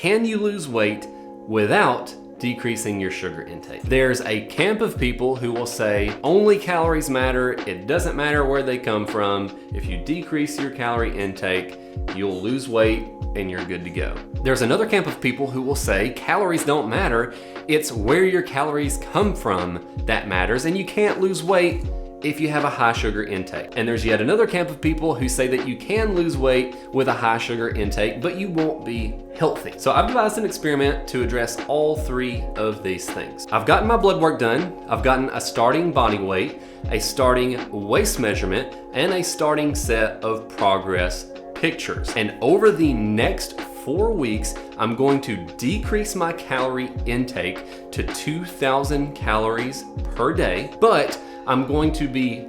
can you lose weight without decreasing your sugar intake? There's a camp of people who will say only calories matter, it doesn't matter where they come from. If you decrease your calorie intake, you'll lose weight and you're good to go. There's another camp of people who will say calories don't matter, it's where your calories come from that matters, and you can't lose weight if you have a high sugar intake. And there's yet another camp of people who say that you can lose weight with a high sugar intake, but you won't be healthy. So I've devised an experiment to address all three of these things. I've gotten my blood work done, I've gotten a starting body weight, a starting waist measurement, and a starting set of progress pictures. And over the next 4 weeks, I'm going to decrease my calorie intake to 2,000 calories per day, but I'm going to be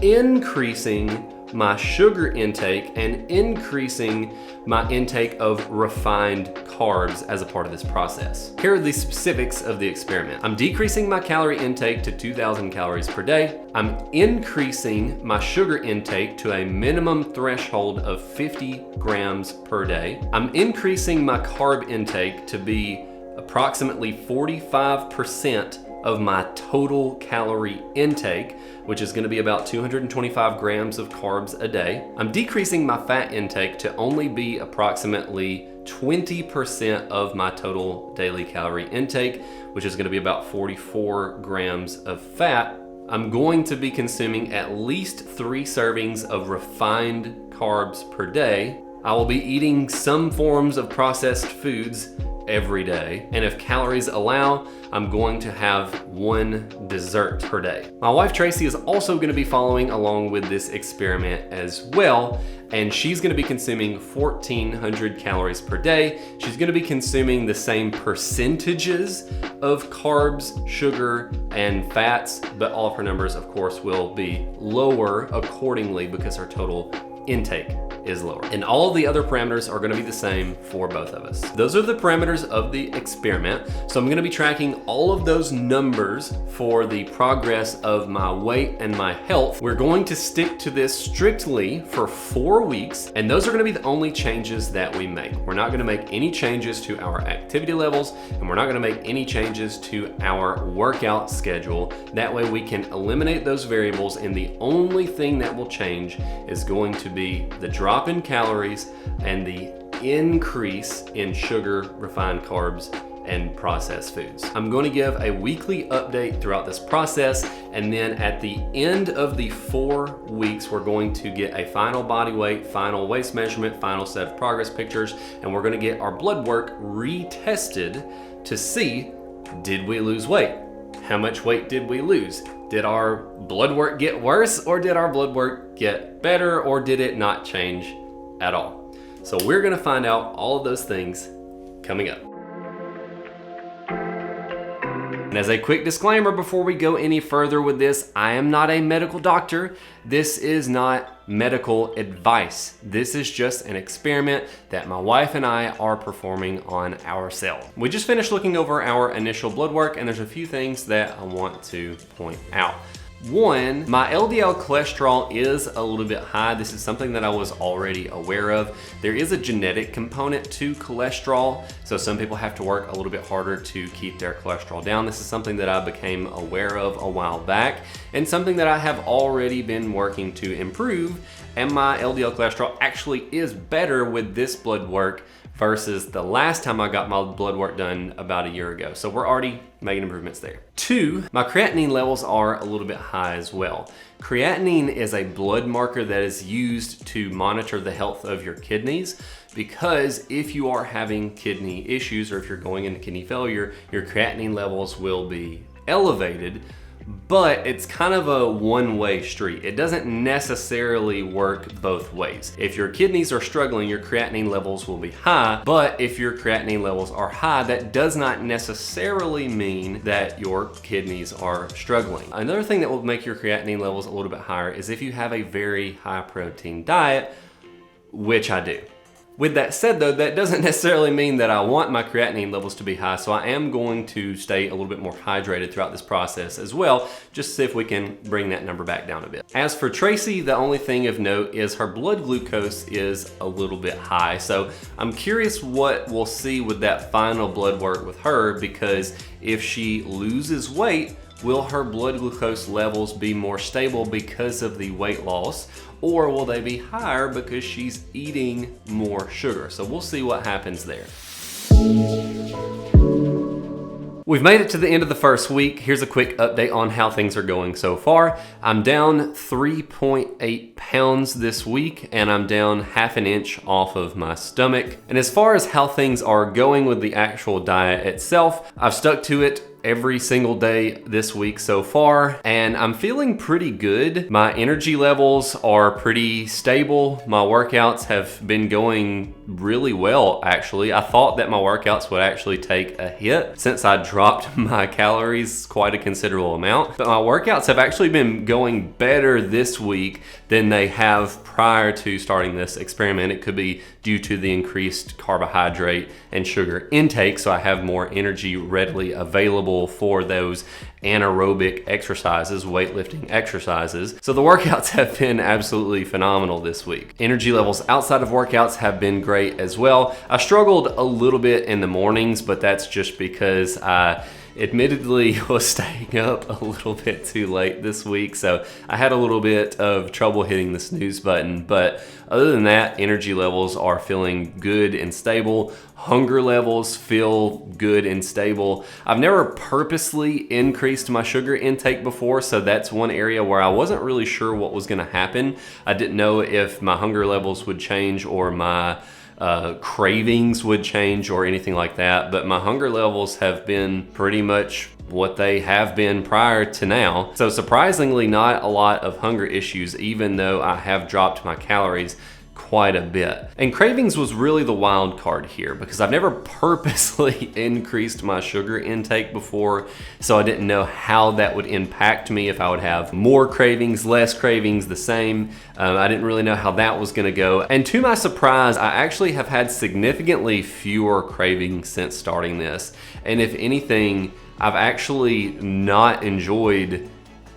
increasing my sugar intake and increasing my intake of refined carbs as a part of this process. Here are the specifics of the experiment. I'm decreasing my calorie intake to 2,000 calories per day. I'm increasing my sugar intake to a minimum threshold of 50 grams per day. I'm increasing my carb intake to be approximately 45% of my total calorie intake, which is going to be about 225 grams of carbs a day. I'm decreasing my fat intake to only be approximately 20% of my total daily calorie intake, which is going to be about 44 grams of fat. I'm going to be consuming at least 3 servings of refined carbs per day. I will be eating some forms of processed foods every day, and if calories allow, I'm going to have 1 dessert per day. My wife Tracy is also going to be following along with this experiment as well, and she's going to be consuming 1,400 calories per day. She's going to be consuming the same percentages of carbs, sugar, and fats, but all of her numbers, of course, will be lower accordingly because her total intake is lower. And all of the other parameters are going to be the same for both of us. Those are the parameters of the experiment. So I'm going to be tracking all of those numbers for the progress of my weight and my health. We're going to stick to this strictly for 4 weeks, and those are going to be the only changes that we make. We're not going to make any changes to our activity levels, and we're not going to make any changes to our workout schedule. That way we can eliminate those variables, and the only thing that will change is going to be the drop in calories and the increase in sugar, refined carbs, and processed foods. I'm going to give a weekly update throughout this process, and then at the end of the 4 weeks, we're going to get a final body weight, final waist measurement, final set of progress pictures, and we're going to get our blood work retested to see, did we lose weight? How much weight did we lose? Did our blood work get worse, or did our blood work get better, or did it not change at all? So we're gonna find out all of those things coming up. And as a quick disclaimer before we go any further with this, I am not a medical doctor. This is not medical advice. This is just an experiment that my wife and I are performing on ourselves. We just finished looking over our initial blood work, and there's a few things that I want to point out. One, my LDL cholesterol is a little bit high. This is something that I was already aware of. There is a genetic component to cholesterol, so some people have to work a little bit harder to keep their cholesterol down. This is something that I became aware of a while back, and something that I have already been working to improve, and my LDL cholesterol actually is better with this blood work versus the last time I got my blood work done about a year ago. So we're already making improvements there. 2, my creatinine levels are a little bit high as well. Creatinine is a blood marker that is used to monitor the health of your kidneys, because if you are having kidney issues or if you're going into kidney failure, your creatinine levels will be elevated. But it's kind of a one-way street. It doesn't necessarily work both ways. If your kidneys are struggling, your creatinine levels will be high, but if your creatinine levels are high, that does not necessarily mean that your kidneys are struggling. Another thing that will make your creatinine levels a little bit higher is if you have a very high protein diet, which I do. With that said though, that doesn't necessarily mean that I want my creatinine levels to be high, so I am going to stay a little bit more hydrated throughout this process as well, just to see if we can bring that number back down a bit. As for Tracy, the only thing of note is her blood glucose is a little bit high, so I'm curious what we'll see with that final blood work with her, because if she loses weight, will her blood glucose levels be more stable because of the weight loss, or will they be higher because she's eating more sugar? So we'll see what happens there. We've made it to the end of the first week. Here's a quick update on how things are going so far. I'm down 3.8 pounds this week, and I'm down half an inch off of my stomach. And as far as how things are going with the actual diet itself, I've stuck to it every single day this week so far, and I'm feeling pretty good. My energy levels are pretty stable. My workouts have been going really well, actually. I thought that my workouts would actually take a hit since I dropped my calories quite a considerable amount, but my workouts have actually been going better this week than they have prior to starting this experiment. It could be due to the increased carbohydrate and sugar intake, so I have more energy readily available for those anaerobic exercises, weightlifting exercises. So the workouts have been absolutely phenomenal this week. Energy levels outside of workouts have been great as well. I struggled a little bit in the mornings, but that's just because I admittedly was staying up a little bit too late this week, so I had a little bit of trouble hitting the snooze button. But other than that, energy levels are feeling good and stable. Hunger levels feel good and stable. I've never purposely increased my sugar intake before, so that's one area where I wasn't really sure what was gonna happen. I didn't know if my hunger levels would change or my cravings would change or anything like that, but my hunger levels have been pretty much what they have been prior to now. So surprisingly, not a lot of hunger issues, even though I have dropped my calories quite a bit. And cravings was really the wild card here, because I've never purposely increased my sugar intake before, so I didn't know how that would impact me, if I would have more cravings, less cravings, the same. I didn't really know how that was gonna go. And to my surprise, I actually have had significantly fewer cravings since starting this. And if anything, I've actually not enjoyed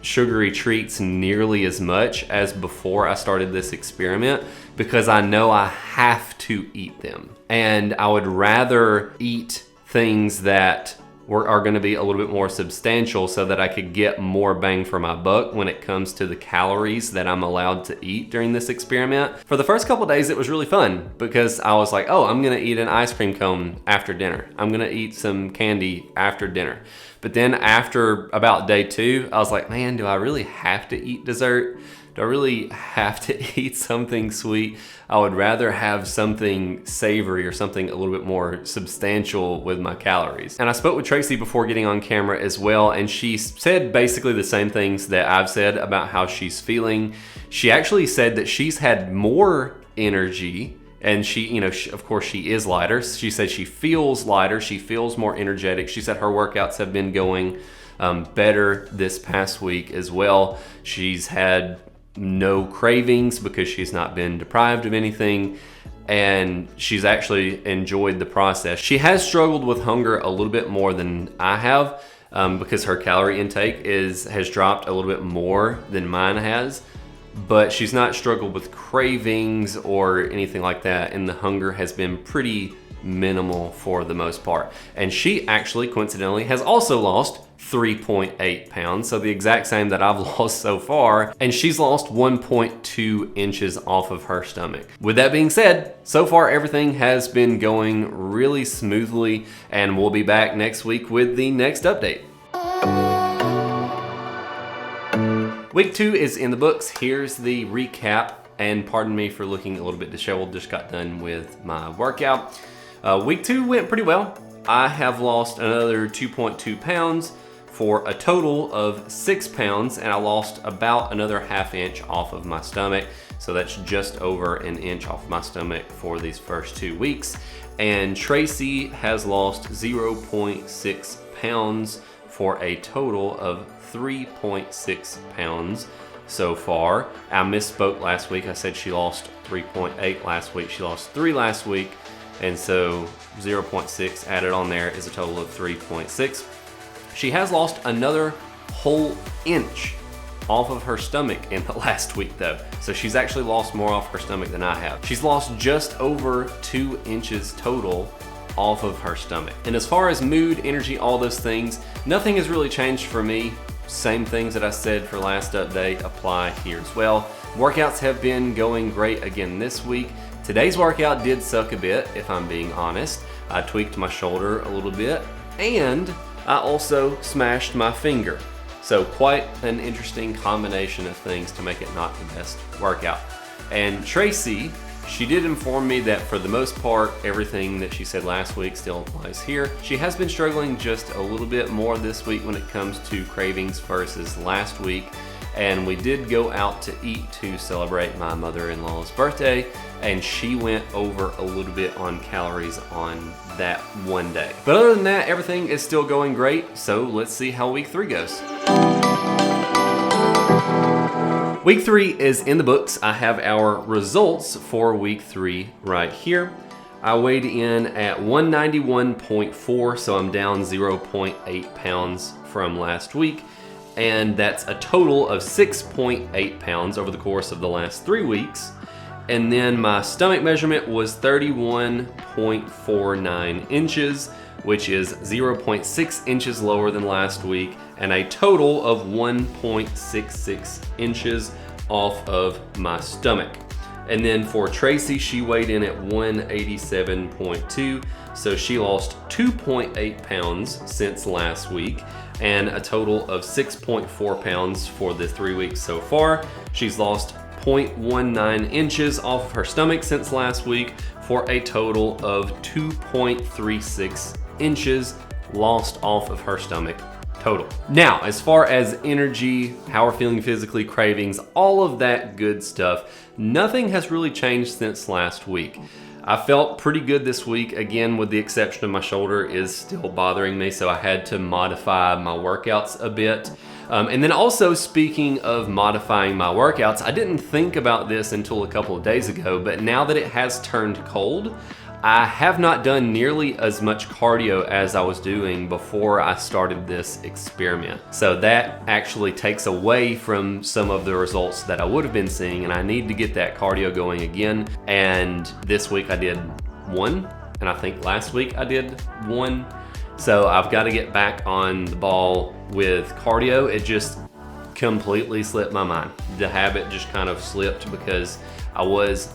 sugary treats nearly as much as before I started this experiment, because I know I have to eat them. And I would rather eat things that are gonna be a little bit more substantial so that I could get more bang for my buck when it comes to the calories that I'm allowed to eat during this experiment. For the first couple days, it was really fun because I was like, oh, I'm gonna eat an ice cream cone after dinner. I'm gonna eat some candy after dinner. But then after about day 2, I was like, man, do I really have to eat dessert? Do I really have to eat something sweet? I would rather have something savory or something a little bit more substantial with my calories. And I spoke with Tracy before getting on camera as well, and she said basically the same things that I've said about how she's feeling. She actually said that she's had more energy, and she, of course she is lighter. She said she feels lighter, she feels more energetic. She said her workouts have been going better this past week as well. She's had no cravings because she's not been deprived of anything, and she's actually enjoyed the process. She has struggled with hunger a little bit more than I have because her calorie intake has dropped a little bit more than mine has, but she's not struggled with cravings or anything like that, and the hunger has been pretty minimal for the most part. And she actually coincidentally has also lost 3.8 pounds, so the exact same that I've lost so far, and she's lost 1.2 inches off of her stomach. With that being said, so far everything has been going really smoothly, and we'll be back next week with the next update. Week 2 is in the books. Here's the recap, and pardon me for looking a little bit disheveled, just got done with my workout. Week 2 went pretty well. I have lost another 2.2 pounds for a total of 6 pounds, and I lost about another ½ inch off of my stomach. So that's just over an inch off my stomach for these first 2 weeks. And Tracy has lost 0.6 pounds for a total of 3.6 pounds so far. I misspoke last week. I said she lost 3.8 last week. She lost 3 last week. And so 0.6 added on there is a total of 3.6. She has lost another whole inch off of her stomach in the last week though. So she's actually lost more off her stomach than I have. She's lost just over 2 inches total off of her stomach. And as far as mood, energy, all those things, nothing has really changed for me. Same things that I said for last update apply here as well. Workouts have been going great again this week. Today's workout did suck a bit, if I'm being honest. I tweaked my shoulder a little bit, and I also smashed my finger. So quite an interesting combination of things to make it not the best workout. And Tracy, she did inform me that for the most part, everything that she said last week still applies here. She has been struggling just a little bit more this week when it comes to cravings versus last week. And we did go out to eat to celebrate my mother-in-law's birthday, and she went over a little bit on calories on that one day. But other than that, everything is still going great, so let's see how week 3 goes. Week 3 is in the books. I have our results for week 3 right here. I weighed in at 191.4, so I'm down 0.8 pounds from last week. And that's a total of 6.8 pounds over the course of the last 3 weeks. And then my stomach measurement was 31.49 inches, which is 0.6 inches lower than last week, and a total of 1.66 inches off of my stomach. And then for Tracy, she weighed in at 187.2, so she lost 2.8 pounds since last week, and a total of 6.4 pounds for the 3 weeks so far. She's lost 0.19 inches off of her stomach since last week for a total of 2.36 inches lost off of her stomach total. Now, as far as energy, how we're feeling physically, cravings, all of that good stuff, nothing has really changed since last week. I felt pretty good this week, again, with the exception of my shoulder is still bothering me, so I had to modify my workouts a bit. And then also, speaking of modifying my workouts, I didn't think about this until a couple of days ago, but now that it has turned cold, I have not done nearly as much cardio as I was doing before I started this experiment. So that actually takes away from some of the results that I would have been seeing, and I need to get that cardio going again. And this week I did 1, and I think last week I did 1. So I've got to get back on the ball with cardio. It just completely slipped my mind. The habit just kind of slipped because I was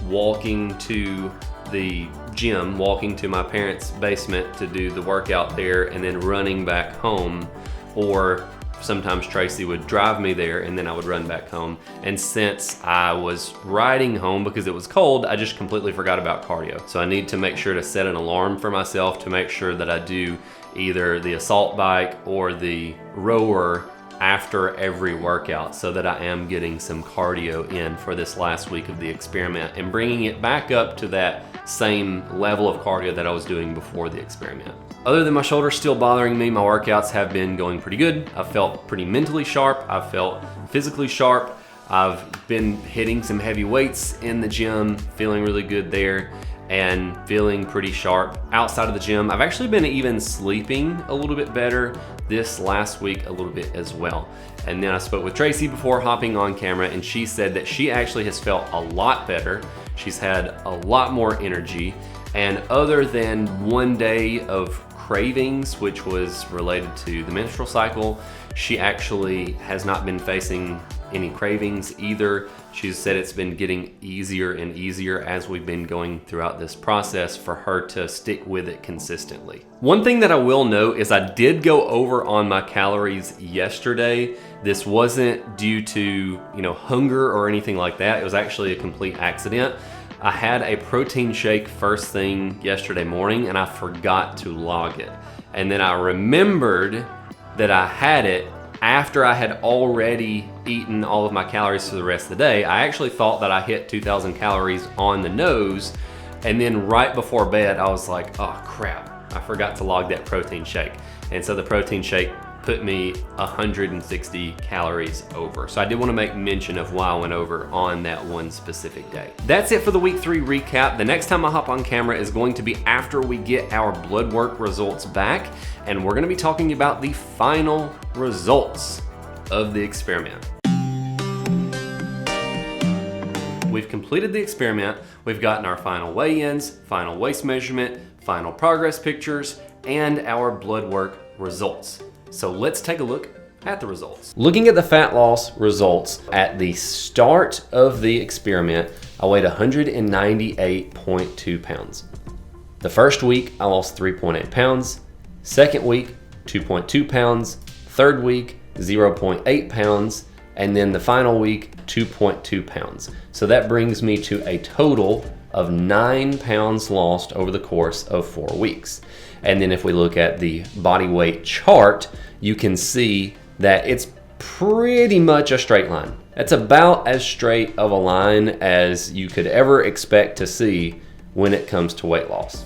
walking to the gym, walking to my parents' basement to do the workout there, and then running back home, or sometimes Tracy would drive me there and then I would run back home. And since I was riding home because it was cold, I just completely forgot about cardio. So I need to make sure to set an alarm for myself to make sure that I do either the assault bike or the rower after every workout, so that I am getting some cardio in for this last week of the experiment and bringing it back up to that same level of cardio that I was doing before the experiment. Other than my shoulder still bothering me, my workouts have been going pretty good. I felt pretty mentally sharp. I felt physically sharp. I've been hitting some heavy weights in the gym, feeling really good there, and feeling pretty sharp outside of the gym. I've actually been even sleeping a little bit better this last week a little bit as well. And then I spoke with Tracy before hopping on camera, and she said that she actually has felt a lot better. She's had a lot more energy, and other than one day of cravings, which was related to the menstrual cycle, she actually has not been facing any cravings either. She's said it's been getting easier and easier as we've been going throughout this process for her to stick with it consistently. One thing that I will note is I did go over on my calories yesterday. This wasn't due to, hunger or anything like that. It was actually a complete accident. I had a protein shake first thing yesterday morning and I forgot to log it. And then I remembered that I had it after I had already eaten all of my calories for the rest of the day. I actually thought that I hit 2,000 calories on the nose, and then right before bed I was like, oh crap, I forgot to log that protein shake. And so the protein shake put me 160 calories over. So I did want to make mention of why I went over on that one specific day. That's it for the week 3 recap. The next time I hop on camera is going to be after we get our blood work results back, and we're going to be talking about the final results of the experiment. We've completed the experiment. We've gotten our final weigh-ins, final waist measurement, final progress pictures, and our blood work results. So let's take a look at the results. Looking at the fat loss results at the start of the experiment, I weighed 198.2 pounds. The first week, I lost 3.8 pounds. Second week, 2.2 pounds. Third week, 0.8 pounds. And then the final week, 2.2 pounds. So that brings me to a total of 9 pounds lost over the course of 4 weeks. And then if we look at the body weight chart, you can see that it's pretty much a straight line. It's about as straight of a line as you could ever expect to see when it comes to weight loss.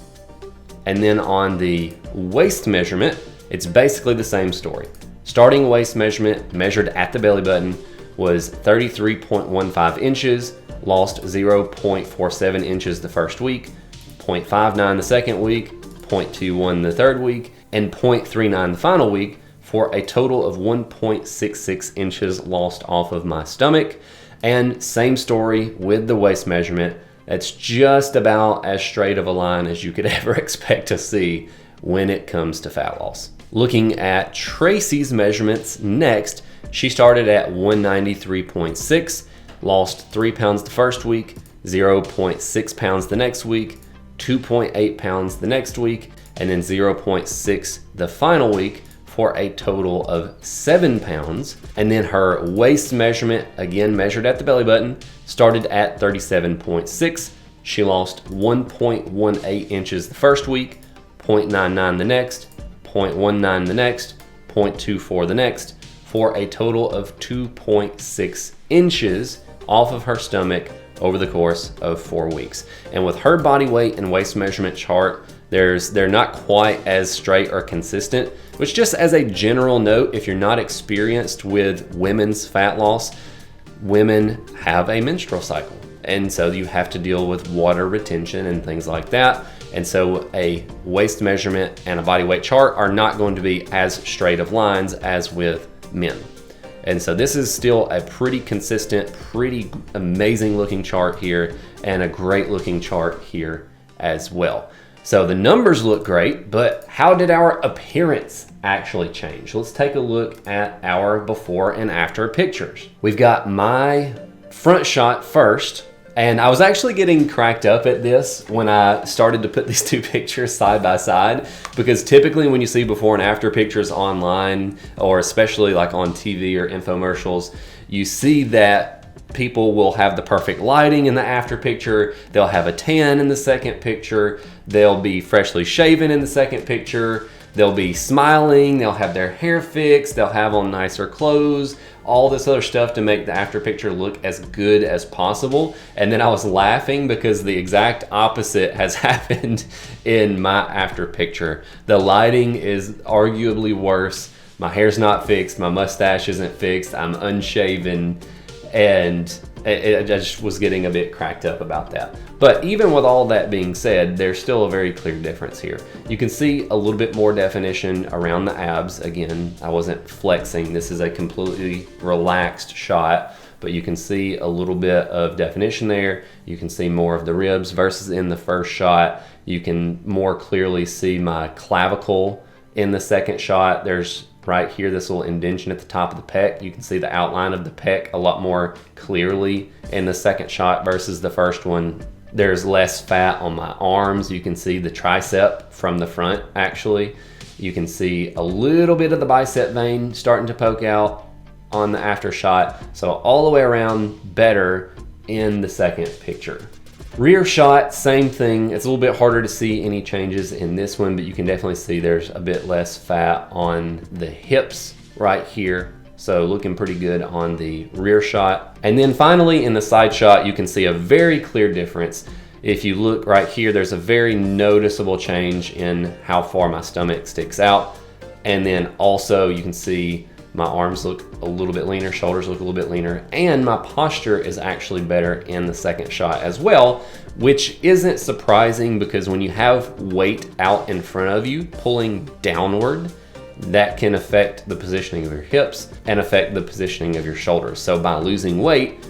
And then on the waist measurement, it's basically the same story. Starting waist measurement measured at the belly button was 33.15 inches, lost 0.47 inches the first week, 0.59 the second week, 0.21 the third week, and 0.39 the final week, for a total of 1.66 inches lost off of my stomach. And same story with the waist measurement. That's just about as straight of a line as you could ever expect to see when it comes to fat loss. Looking at Tracy's measurements next, she started at 193.6, lost 3 pounds the first week, 0.6 pounds the next week, 2.8 pounds the next week, and then 0.6 the final week, for a total of 7 pounds. And then her waist measurement, again measured at the belly button, started at 37.6. She lost 1.18 inches the first week, 0.99 the next, 0.19 the next, 0.24 the next, for a total of 2.6 inches off of her stomach over the course of 4 weeks. And with her body weight and waist measurement chart, they're not quite as straight or consistent, which, just as a general note, if you're not experienced with women's fat loss, women have a menstrual cycle. And so you have to deal with water retention and things like that. And so a waist measurement and a body weight chart are not going to be as straight of lines as with men. And so this is still a pretty consistent, pretty amazing looking chart here, and a great looking chart here as well. So the numbers look great, but how did our appearance actually change? Let's take a look at our before and after pictures. We've got my front shot first, and I was actually getting cracked up at this when I started to put these two pictures side by side, because typically when you see before and after pictures online, or especially like on TV or infomercials, you see that people will have the perfect lighting in the after picture, they'll have a tan in the second picture, they'll be freshly shaven in the second picture, they'll be smiling, they'll have their hair fixed, they'll have on nicer clothes, all this other stuff to make the after picture look as good as possible. And then I was laughing because the exact opposite has happened in my after picture. The lighting is arguably worse. My hair's not fixed, my mustache isn't fixed, I'm unshaven, and I just was getting a bit cracked up about that. But even with all that being said, there's still a very clear difference here. You can see a little bit more definition around the abs. Again, I wasn't flexing. This is a completely relaxed shot, but you can see a little bit of definition there. You can see more of the ribs versus in the first shot. You can more clearly see my clavicle in the second shot. There's right here this little indentation at the top of the pec. You can see the outline of the pec a lot more clearly in the second shot versus the first one. There's less fat on my arms. You can see the tricep from the front actually. You can see a little bit of the bicep vein starting to poke out on the after shot. So all the way around better in the second picture. Rear shot, same thing. It's a little bit harder to see any changes in this one, but you can definitely see there's a bit less fat on the hips right here. So looking pretty good on the rear shot. And then finally in the side shot, you can see a very clear difference. If you look right here, there's a very noticeable change in how far my stomach sticks out. And then also you can see my arms look a little bit leaner, shoulders look a little bit leaner, and my posture is actually better in the second shot as well, which isn't surprising because when you have weight out in front of you pulling downward, that can affect the positioning of your hips and affect the positioning of your shoulders. So by losing weight,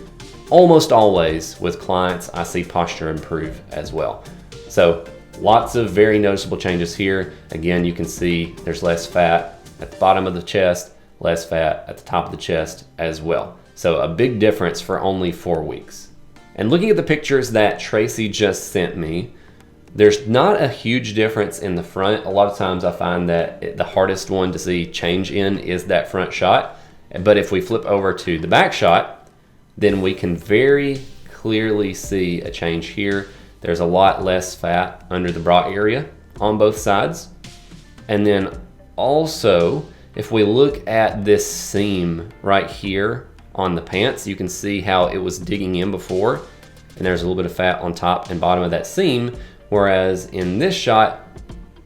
almost always with clients, I see posture improve as well. So lots of very noticeable changes here. Again, you can see there's less fat at the bottom of the chest, less fat at the top of the chest as well. So a big difference for only 4 weeks. And looking at the pictures that Tracy just sent me, there's not a huge difference in the front. A lot of times I find that the hardest one to see change in is that front shot. But if we flip over to the back shot, then we can very clearly see a change here. There's a lot less fat under the bra area on both sides. And then also, if we look at this seam right here on the pants, you can see how it was digging in before, and there's a little bit of fat on top and bottom of that seam, whereas in this shot,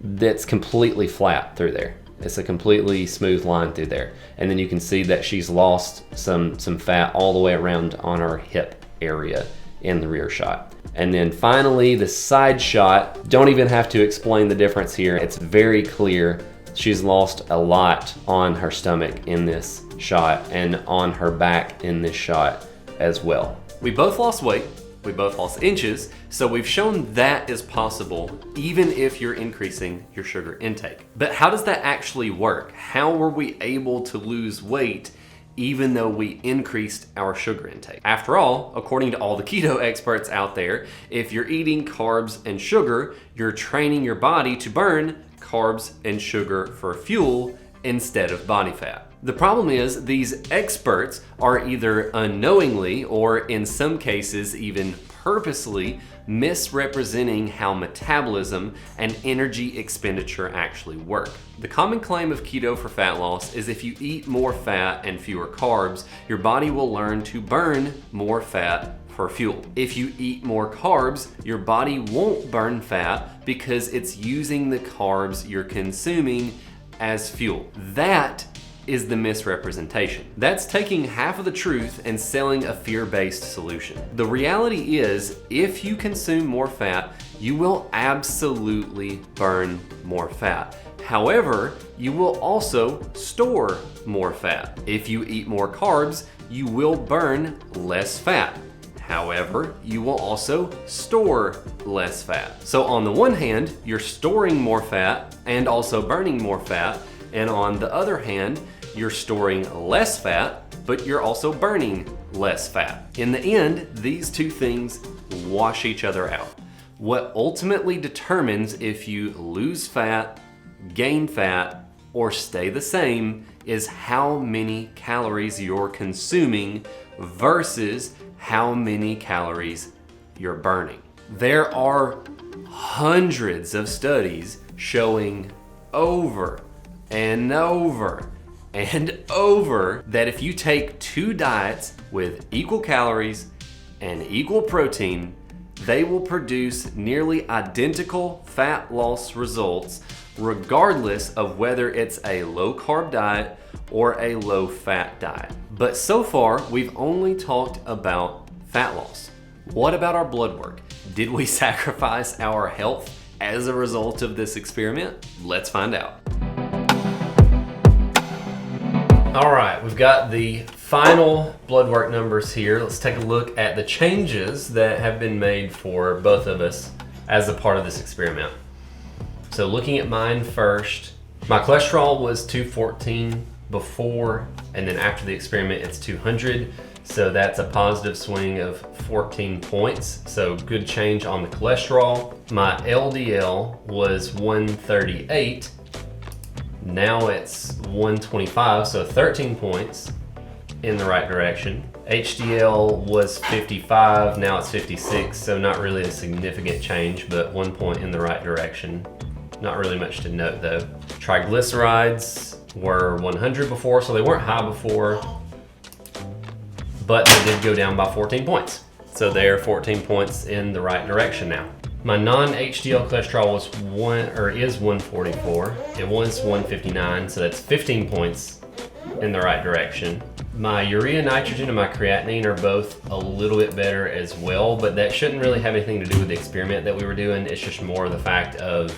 that's completely flat through there. It's a completely smooth line through there. And then you can see that she's lost some fat all the way around on her hip area in the rear shot. And then finally, the side shot, don't even have to explain the difference here. It's very clear. She's lost a lot on her stomach in this shot and on her back in this shot as well. We both lost weight, we both lost inches, so we've shown that is possible even if you're increasing your sugar intake. But how does that actually work? How were we able to lose weight even though we increased our sugar intake? After all, according to all the keto experts out there, if you're eating carbs and sugar, you're training your body to burn carbs and sugar for fuel instead of body fat. The problem is these experts are either unknowingly or in some cases even purposely misrepresenting how metabolism and energy expenditure actually work. The common claim of keto for fat loss is if you eat more fat and fewer carbs, your body will learn to burn more fat for fuel. If you eat more carbs, your body won't burn fat because it's using the carbs you're consuming as fuel. That is the misrepresentation. That's taking half of the truth and selling a fear-based solution. The reality is, if you consume more fat, you will absolutely burn more fat. However, you will also store more fat. If you eat more carbs, you will burn less fat. However, you will also store less fat. So on the one hand, you're storing more fat and also burning more fat. And on the other hand, you're storing less fat, but you're also burning less fat. In the end, these two things wash each other out. What ultimately determines if you lose fat, gain fat, or stay the same is how many calories you're consuming versus how many calories you're burning. There are hundreds of studies showing over and over and over that if you take two diets with equal calories and equal protein, they will produce nearly identical fat loss results regardless of whether it's a low-carb diet or a low-fat diet. But so far, we've only talked about fat loss. What about our blood work? Did we sacrifice our health as a result of this experiment? Let's find out. All right, we've got the final blood work numbers here. Let's take a look at the changes that have been made for both of us as a part of this experiment. So looking at mine first, my cholesterol was 214 before, and then after the experiment it's 200. So that's a positive swing of 14 points. So good change on the cholesterol. My LDL was 138. Now it's 125, so 13 points in the right direction. HDL was 55, now it's 56, so not really a significant change, but 1 point in the right direction. Not really much to note though. Triglycerides were 100 before, so they weren't high before, but they did go down by 14 points. So they're 14 points in the right direction now. My non-HDL cholesterol was is 144. It was 159, so that's 15 points in the right direction. My urea nitrogen and my creatinine are both a little bit better as well, but that shouldn't really have anything to do with the experiment that we were doing. It's just more the fact of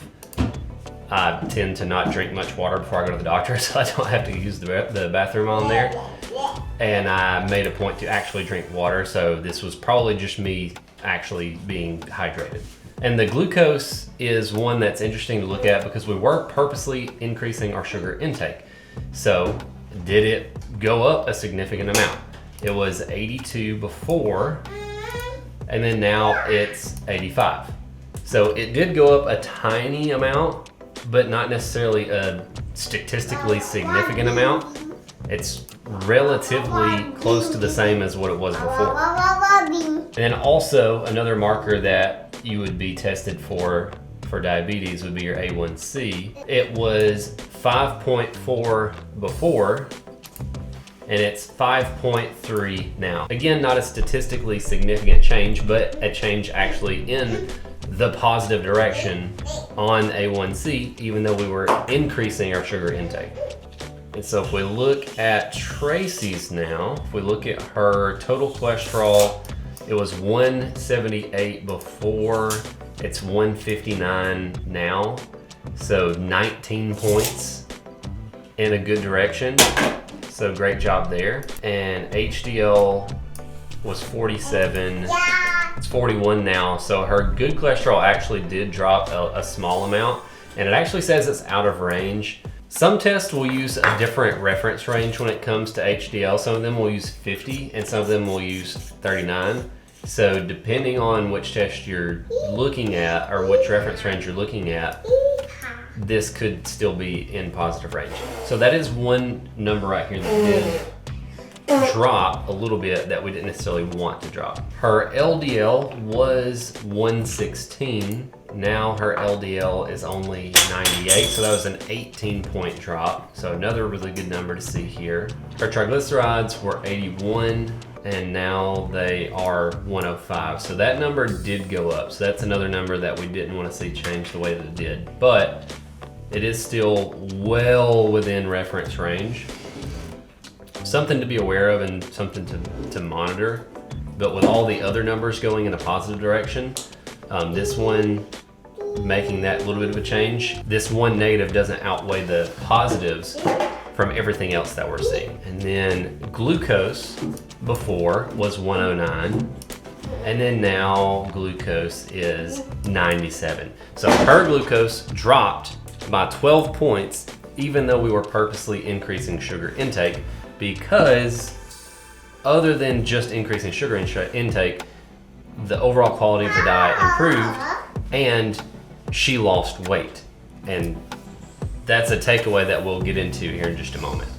I tend to not drink much water before I go to the doctor, so I don't have to use the bathroom on there. And I made a point to actually drink water, so this was probably just me actually being hydrated. And the glucose is one that's interesting to look at because we were purposely increasing our sugar intake. So did it go up a significant amount? It was 82 before, and then now it's 85. So it did go up a tiny amount, but not necessarily a statistically significant amount. It's relatively close to the same as what it was before. And then also another marker that you would be tested for diabetes would be your A1C. It was 5.4 before, and it's 5.3 now. Again, not a statistically significant change, but a change actually in the positive direction on A1C, even though we were increasing our sugar intake. And so if we look at Tracy's now, if we look at her total cholesterol, it was 178 before, it's 159 now. So 19 points in a good direction. So great job there. And HDL was 47, it's 41 now. So her good cholesterol actually did drop a small amount, and it actually says it's out of range. Some tests will use a different reference range when it comes to HDL. Some of them will use 50 and some of them will use 39. So depending on which test you're looking at or which reference range you're looking at, this could still be in positive range. So that is one number right here that did drop a little bit that we didn't necessarily want to drop. Her LDL was 116. Now her LDL is only 98, so that was an 18-point drop. So another really good number to see here. Her triglycerides were 81, and now they are 105. So that number did go up. So that's another number that we didn't want to see change the way that it did. But it is still well within reference range. Something to be aware of and something to monitor. But with all the other numbers going in a positive direction, this one making that little bit of a change, this one negative doesn't outweigh the positives from everything else that we're seeing. And then glucose before was 109, and then now glucose is 97. So her glucose dropped by 12 points, even though we were purposely increasing sugar intake, because other than just increasing sugar intake, the overall quality of the diet improved and she lost weight. And that's a takeaway that we'll get into here in just a moment.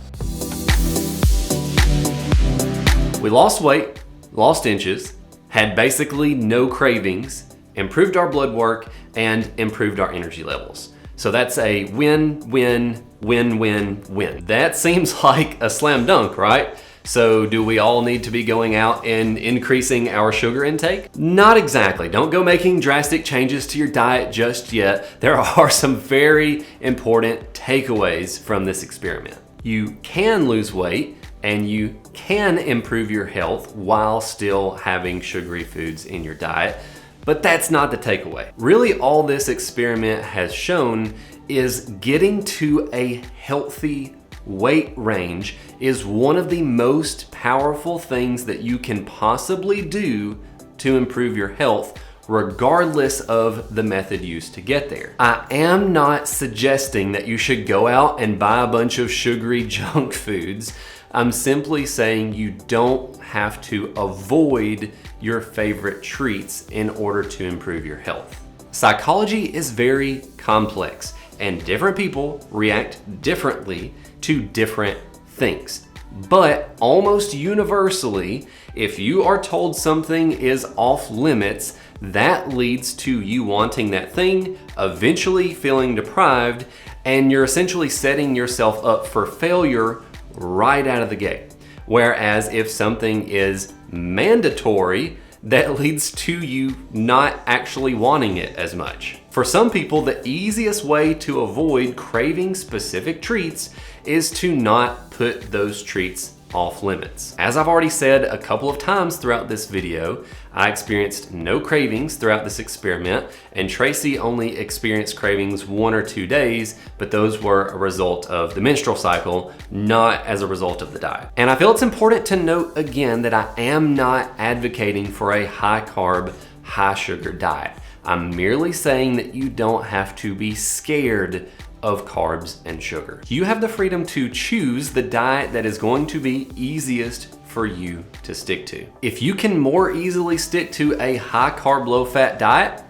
We lost weight, lost inches, had basically no cravings, improved our blood work, and improved our energy levels. So that's a win, win, win, win, win. That seems like a slam dunk, right? So do we all need to be going out and increasing our sugar intake? Not exactly. Don't go making drastic changes to your diet just yet. There are some very important takeaways from this experiment. You can lose weight and you can improve your health while still having sugary foods in your diet, but that's not the takeaway. Really, all this experiment has shown is getting to a healthy weight range is one of the most powerful things that you can possibly do to improve your health, regardless of the method used to get there. I am not suggesting that you should go out and buy a bunch of sugary junk foods. I'm simply saying you don't have to avoid your favorite treats in order to improve your health. Psychology is very complex, and different people react differently to different things. But almost universally, if you are told something is off limits, that leads to you wanting that thing, eventually feeling deprived, and you're essentially setting yourself up for failure right out of the gate. Whereas if something is mandatory, that leads to you not actually wanting it as much. For some people, the easiest way to avoid craving specific treats is to not put those treats off limits. As I've already said a couple of times throughout this video, I experienced no cravings throughout this experiment, and Tracy only experienced cravings 1 or 2 days, but those were a result of the menstrual cycle, not as a result of the diet. And I feel it's important to note again that I am not advocating for a high carb, high sugar diet. I'm merely saying that you don't have to be scared of carbs and sugar. You have the freedom to choose the diet that is going to be easiest for you to stick to. If you can more easily stick to a high carb, low fat diet,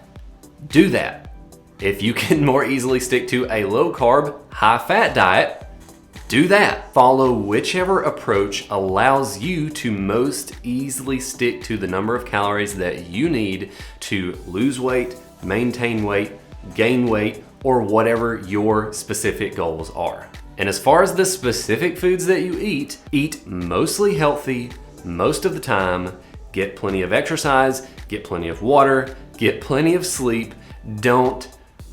do that. If you can more easily stick to a low carb, high fat diet, do that. Follow whichever approach allows you to most easily stick to the number of calories that you need to lose weight, maintain weight, gain weight, or whatever your specific goals are. And as far as the specific foods that you eat mostly healthy most of the time, get plenty of exercise, get plenty of water, get plenty of sleep. Don't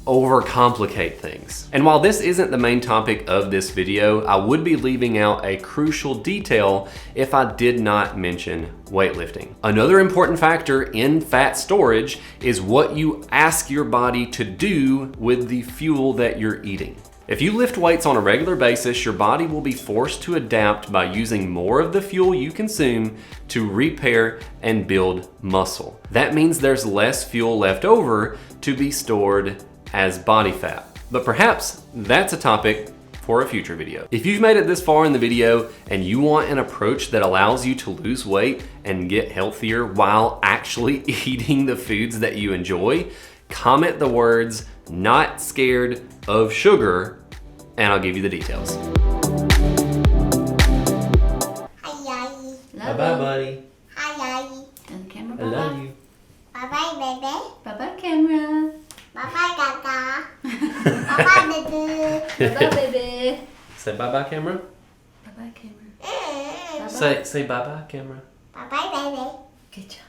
overcomplicate things. And while this isn't the main topic of this video, I would be leaving out a crucial detail if I did not mention weightlifting. Another important factor in fat storage is what you ask your body to do with the fuel that you're eating. If you lift weights on a regular basis, your body will be forced to adapt by using more of the fuel you consume to repair and build muscle. That means there's less fuel left over to be stored as body fat. But perhaps that's a topic for a future video. If you've made it this far in the video and you want an approach that allows you to lose weight and get healthier while actually eating the foods that you enjoy, comment the words "not scared of sugar" and I'll give you the details. Hi, Bye bye, buddy. Hi, Tell the camera I love you. bye-bye, baby. Bye-bye, camera. Bye-bye, Gaga. Bye-bye, baby. Bye-bye, baby. Say bye bye, camera. Bye-bye, camera. Say bye bye, camera. Bye-bye, baby. Good job.